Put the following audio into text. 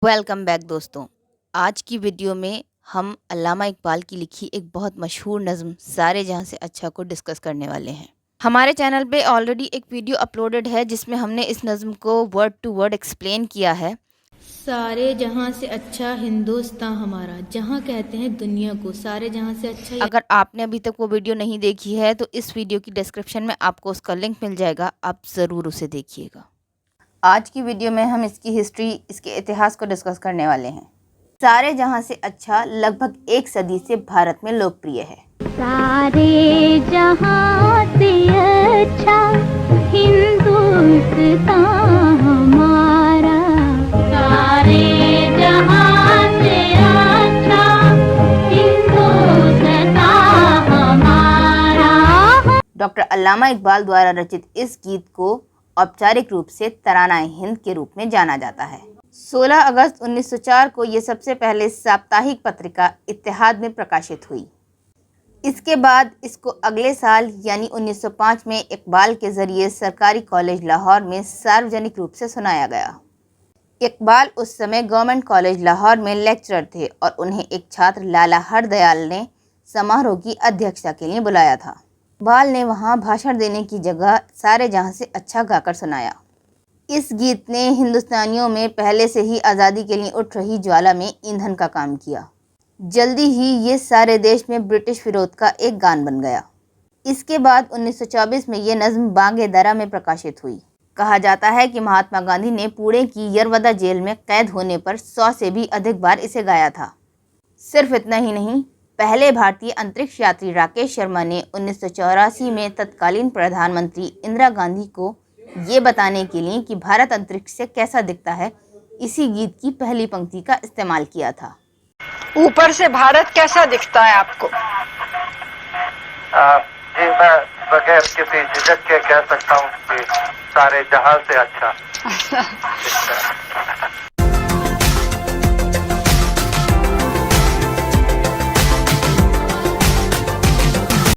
Welcome back दोस्तों। आज की वीडियो में हम अल्लामा इकबाल की लिखी एक बहुत मशहूर नज़्म सारे जहाँ से अच्छा को डिस्कस करने वाले हैं। हमारे चैनल पे ऑलरेडी एक वीडियो अपलोडेड है जिसमें हमने इस नज़्म को वर्ड टू वर्ड एक्सप्लेन किया है। सारे जहाँ से अच्छा हिंदुस्तान हमारा, जहाँ कहते हैं दुनिया को सारे जहाँ से अच्छा। अगर आपने अभी तक वो वीडियो नहीं देखी है तो इस वीडियो की डिस्क्रिप्शन में आपको उसका लिंक मिल जाएगा, आप ज़रूर उसे देखिएगा। आज की वीडियो में हम इसकी हिस्ट्री, इसके इतिहास को डिस्कस करने वाले हैं। सारे जहां से अच्छा लगभग एक सदी से भारत में लोकप्रिय है। सारे जहां से अच्छा हिंदुस्तान हमारा, सारे जहां से अच्छा हिंदुस्तान हमारा। डॉक्टर अल्लामा इकबाल द्वारा रचित इस गीत को औपचारिक रूप से तराना हिंद के रूप में जाना जाता है। 16 अगस्त 1904 को ये सबसे पहले साप्ताहिक पत्रिका इत्तेहाद में प्रकाशित हुई। इसके बाद इसको अगले साल यानी 1905 में इकबाल के ज़रिए सरकारी कॉलेज लाहौर में सार्वजनिक रूप से सुनाया गया। इकबाल उस समय गवर्नमेंट कॉलेज लाहौर में लेक्चरर थे और उन्हें एक छात्र लाला हरदयाल ने समारोह की अध्यक्षता के लिए बुलाया था। इकबाल ने वहां भाषण देने की जगह सारे जहां से अच्छा गाकर सुनाया। इस गीत ने हिंदुस्तानियों में पहले से ही आज़ादी के लिए उठ रही ज्वाला में ईंधन का काम किया। जल्दी ही ये सारे देश में ब्रिटिश विरोध का एक गान बन गया। इसके बाद 1924 में ये नज़्म बांगे दरा में प्रकाशित हुई। कहा जाता है कि महात्मा गांधी ने पुणे की यरवदा जेल में कैद होने पर 100 से भी अधिक बार इसे गाया था। सिर्फ इतना ही नहीं, पहले भारतीय अंतरिक्ष यात्री राकेश शर्मा ने 1984 में तत्कालीन प्रधानमंत्री इंदिरा गांधी को ये बताने के लिए कि भारत अंतरिक्ष से कैसा दिखता है, इसी गीत की पहली पंक्ति का इस्तेमाल किया था। ऊपर से भारत कैसा दिखता है आपको? जी, मैं बगैर किसी झिझक के कह सकता हूँ कि सारे जहां से अच्छा दिखता है।